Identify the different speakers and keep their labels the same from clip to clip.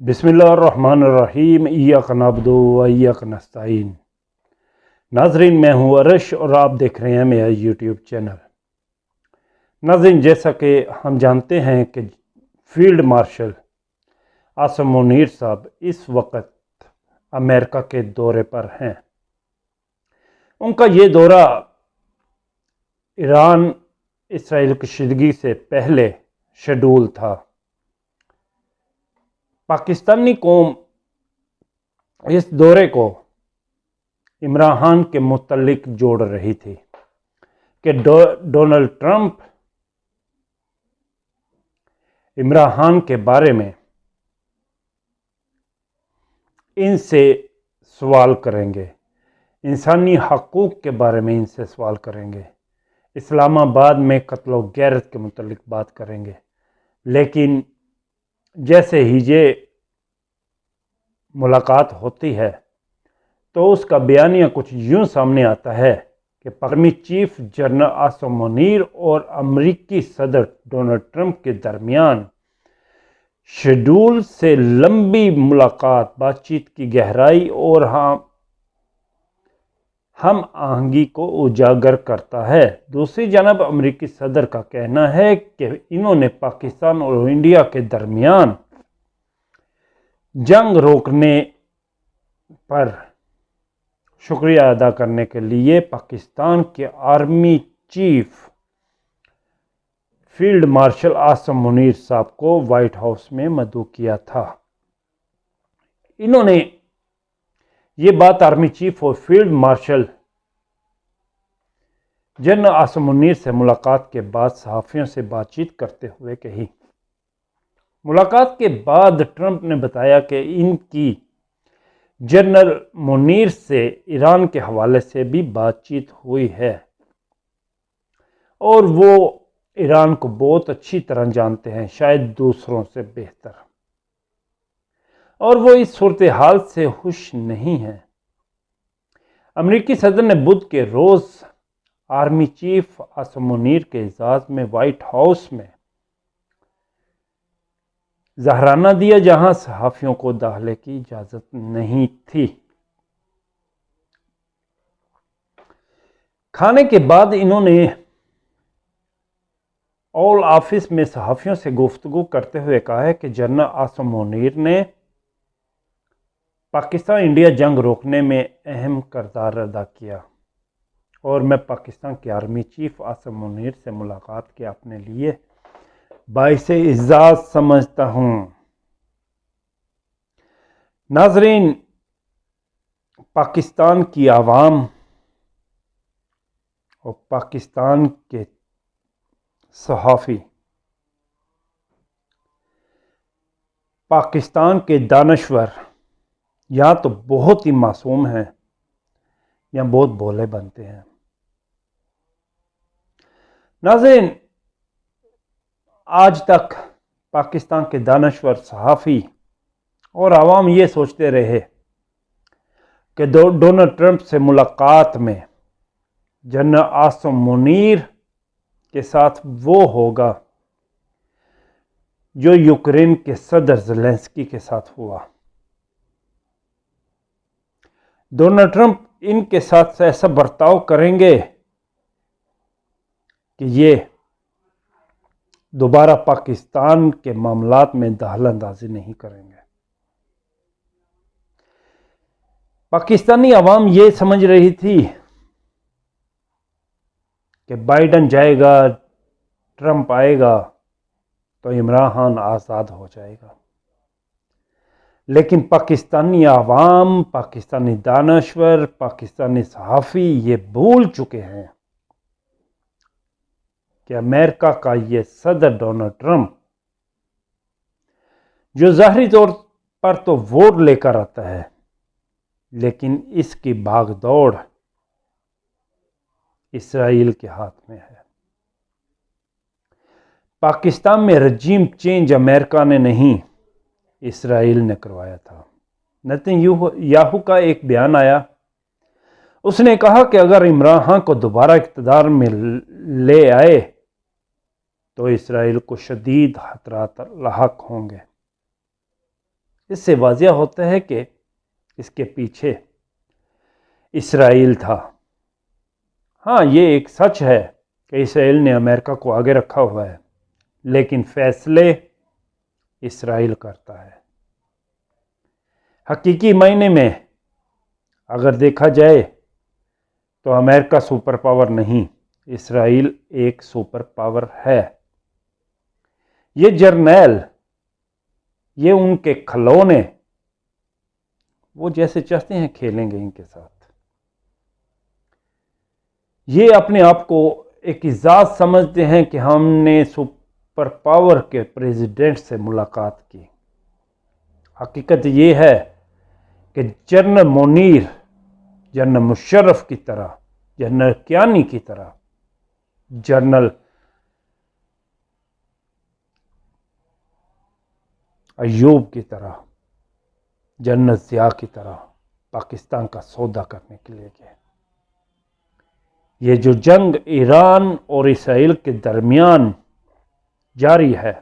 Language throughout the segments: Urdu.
Speaker 1: بسم اللہ الرحمن الرحیم، ایاک نعبد و ایاک نستعین۔ ناظرین، میں ہوں عرش اور آپ دیکھ رہے ہیں میرا یوٹیوب چینل۔ ناظرین، جیسا کہ ہم جانتے ہیں کہ فیلڈ مارشل عاصم منیر صاحب اس وقت امریکہ کے دورے پر ہیں۔ ان کا یہ دورہ ایران اسرائیل کشیدگی سے پہلے شیڈول تھا۔ پاکستانی قوم اس دورے کو عمران خان کے متعلق جوڑ رہی تھی کہ ڈونلڈ ٹرمپ عمران خان کے بارے میں ان سے سوال کریں گے، انسانی حقوق کے بارے میں ان سے سوال کریں گے، اسلام آباد میں قتل و غارت کے متعلق بات کریں گے۔ لیکن جیسے ہی یہ ملاقات ہوتی ہے تو اس کا بیانیہ کچھ یوں سامنے آتا ہے کہ army chief general Asim Munir اور امریکی صدر ڈونلڈ ٹرمپ کے درمیان شیڈول سے لمبی ملاقات بات چیت کی گہرائی اور ہم آہنگی کو اجاگر کرتا ہے۔ دوسری جانب امریکی صدر کا کہنا ہے کہ انہوں نے پاکستان اور انڈیا کے درمیان جنگ روکنے پر شکریہ ادا کرنے کے لیے پاکستان کے army chief field marshal Asim Munir صاحب کو وائٹ ہاؤس میں مدعو کیا تھا۔ انہوں نے یہ بات آرمی چیف اور field marshal general Asim Munir سے ملاقات کے بعد صحافیوں سے بات چیت کرتے ہوئے کہی۔ ملاقات کے بعد ٹرمپ نے بتایا کہ ان کی جنرل منیر سے ایران کے حوالے سے بھی بات چیت ہوئی ہے اور وہ ایران کو بہت اچھی طرح جانتے ہیں، شاید دوسروں سے بہتر، اور وہ اس صورتحال سے خوش نہیں ہیں۔ امریکی صدر نے بدھ کے روز آرمی چیف عاصم منیر کے اعزاز میں وائٹ ہاؤس میں ظہرانہ دیا، جہاں صحافیوں کو داخلے کی اجازت نہیں تھی۔ کھانے کے بعد انہوں نے اوول آفس میں صحافیوں سے گفتگو کرتے ہوئے کہا ہے کہ جنرل عاصم منیر نے پاکستان انڈیا جنگ روکنے میں اہم کردار ادا کیا اور میں پاکستان کے آرمی چیف عاصم منیر سے ملاقات کے اپنے لیے باعث اعزاز سمجھتا ہوں۔ ناظرین، پاکستان کی عوام اور پاکستان کے صحافی پاکستان کے دانشور یا تو بہت ہی معصوم ہیں یا بہت بھولے بنتے ہیں۔ ناظرین، آج تک پاکستان کے دانشور صحافی اور عوام یہ سوچتے رہے کہ ڈونلڈ ٹرمپ سے ملاقات میں جنرل عاصم منیر کے ساتھ وہ ہوگا جو یوکرین کے صدر زیلنسکی کے ساتھ ہوا۔ ڈونلڈ ٹرمپ ان کے ساتھ ایسا برتاؤ کریں گے کہ یہ دوبارہ پاکستان کے معاملات میں دخل اندازی نہیں کریں گے۔ پاکستانی عوام یہ سمجھ رہی تھی کہ بائیڈن جائے گا، ٹرمپ آئے گا تو عمران خان آزاد ہو جائے گا، لیکن پاکستانی عوام، پاکستانی دانشور، پاکستانی صحافی یہ بھول چکے ہیں کہ امریکہ کا یہ صدر ڈونلڈ ٹرمپ جو ظاہری طور پر تو ووٹ لے کر آتا ہے، لیکن اس کی بھاگ دوڑ اسرائیل کے ہاتھ میں ہے۔ پاکستان میں رجیم چینج امریکہ نے نہیں، اسرائیل نے کروایا تھا۔ نتن یاہو کا ایک بیان آیا، اس نے کہا کہ اگر عمران خان کو دوبارہ اقتدار میں لے آئے تو اسرائیل کو شدید خطرات لاحق ہوں گے۔ اس سے واضح ہوتا ہے کہ اس کے پیچھے اسرائیل تھا۔ ہاں، یہ ایک سچ ہے کہ اسرائیل نے امریکہ کو آگے رکھا ہوا ہے، لیکن فیصلے اسرائیل کرتا ہے۔ حقیقی معنی میں اگر دیکھا جائے تو امریکہ سپر پاور نہیں، اسرائیل ایک سپر پاور ہے۔ یہ جرنیل، یہ ان کے کھلونے، وہ جیسے چاہتے ہیں کھیلیں گے ان کے ساتھ۔ یہ اپنے آپ کو ایک اعزاز سمجھتے ہیں کہ ہم نے سپر پاور کے پریزیڈنٹ سے ملاقات کی۔ حقیقت یہ ہے کہ جنرل منیر، جنرل مشرف کی طرح، جنرل کیانی کی طرح، جنرل ایوب کی طرح، جنرل ضیاء کی طرح پاکستان کا سودا کرنے کے لیے گئے۔ یہ جو جنگ ایران اور اسرائیل کے درمیان جاری ہے،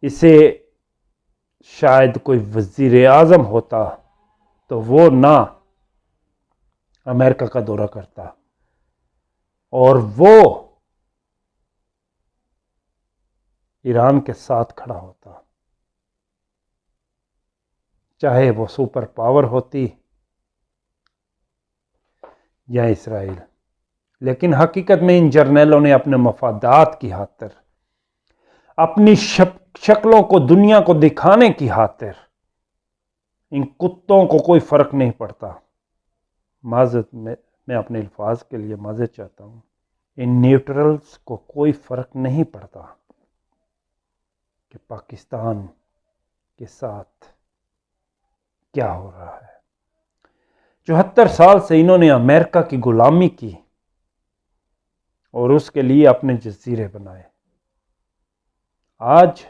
Speaker 1: اسے شاید کوئی وزیر اعظم ہوتا تو وہ نہ امریکہ کا دورہ کرتا اور وہ ایران کے ساتھ کھڑا ہوتا، چاہے وہ سپر پاور ہوتی یا اسرائیل۔ لیکن حقیقت میں ان جرنیلوں نے اپنے مفادات کی خاطر، اپنی شکلوں کو دنیا کو دکھانے کی خاطر، ان کتوں کو کوئی فرق نہیں پڑتا، معذرت میں اپنے الفاظ کے لیے معذرت چاہتا ہوں، ان نیوٹرلز کو کوئی فرق نہیں پڑتا کہ پاکستان کے ساتھ کیا ہو رہا ہے۔ 74 سال سے انہوں نے امریکہ کی غلامی کی اور اس کے لیے اپنے جزیرے بنائے۔ آج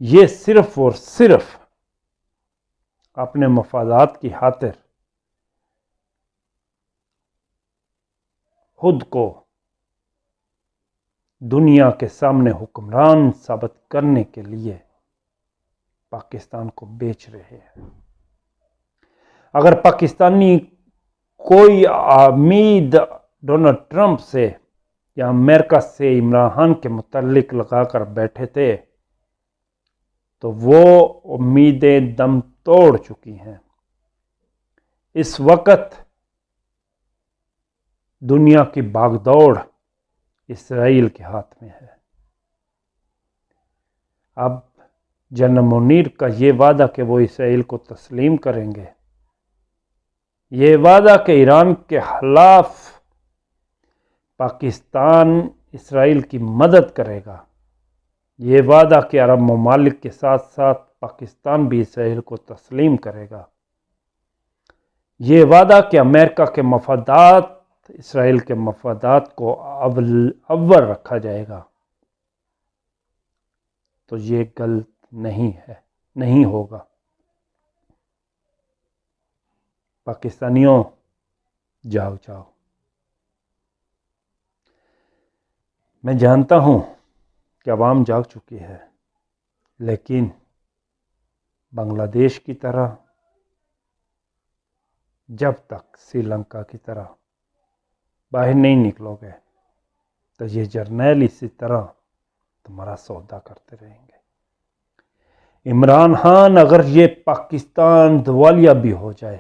Speaker 1: یہ صرف اور صرف اپنے مفادات کی خاطر خود کو دنیا کے سامنے حکمران ثابت کرنے کے لیے پاکستان کو بیچ رہے ہیں۔ اگر پاکستانی کوئی امید ڈونلڈ ٹرمپ سے یا امریکہ سے عمران خان کے متعلق لگا کر بیٹھے تھے تو وہ امیدیں دم توڑ چکی ہیں۔ اس وقت دنیا کی باغ دوڑ اسرائیل کے ہاتھ میں ہے۔ اب جنرل منیر کا یہ وعدہ کہ وہ اسرائیل کو تسلیم کریں گے، یہ وعدہ کہ ایران کے خلاف پاکستان اسرائیل کی مدد کرے گا، یہ وعدہ کہ عرب ممالک کے ساتھ ساتھ پاکستان بھی اسرائیل کو تسلیم کرے گا، یہ وعدہ کہ امریکہ کے مفادات اسرائیل کے مفادات کو اول رکھا جائے گا، تو یہ غلط نہیں ہے، نہیں ہوگا۔ پاکستانیوں جاؤ جاؤ۔ میں جانتا ہوں کہ عوام جاگ چکی ہے، لیکن بنگلہ دیش کی طرح، جب تک سری لنکا کی طرح باہر نہیں نکلو گے تو یہ جرنیل اسی طرح تمہارا سودا کرتے رہیں گے۔ عمران خان اگر یہ پاکستان دیوالیہ بھی ہو جائے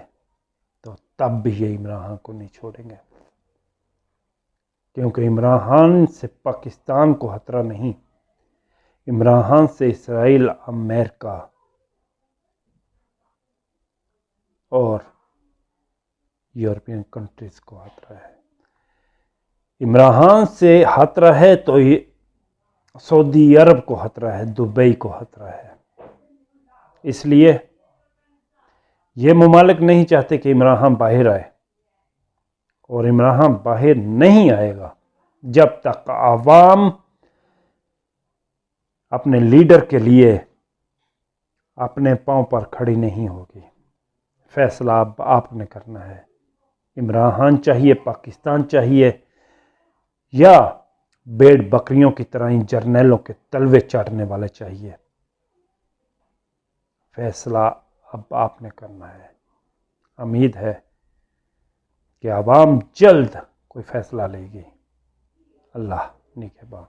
Speaker 1: تو تب بھی یہ عمران خان کو نہیں چھوڑیں گے، کیونکہ عمران خان سے پاکستان کو خطرہ نہیں، عمران خان سے اسرائیل، امریکہ اور یورپین کنٹریز کو خطرہ ہے۔ عمران خان سے خطرہ ہے تو سعودی عرب کو خطرہ ہے، دبئی کو خطرہ ہے۔ اس لیے یہ ممالک نہیں چاہتے کہ عمران خان باہر آئے، اور عمران خان باہر نہیں آئے گا جب تک عوام اپنے لیڈر کے لیے اپنے پاؤں پر کھڑی نہیں ہوگی۔ فیصلہ اب آپ نے کرنا ہے، عمران خان چاہیے، پاکستان چاہیے، یا بھیڑ بکریوں کی طرح ان جرنیلوں کے تلوے چاٹنے والے چاہیے۔ فیصلہ اب آپ نے کرنا ہے۔ امید ہے کہ عوام جلد کوئی فیصلہ لے گی۔ اللہ نگہبان۔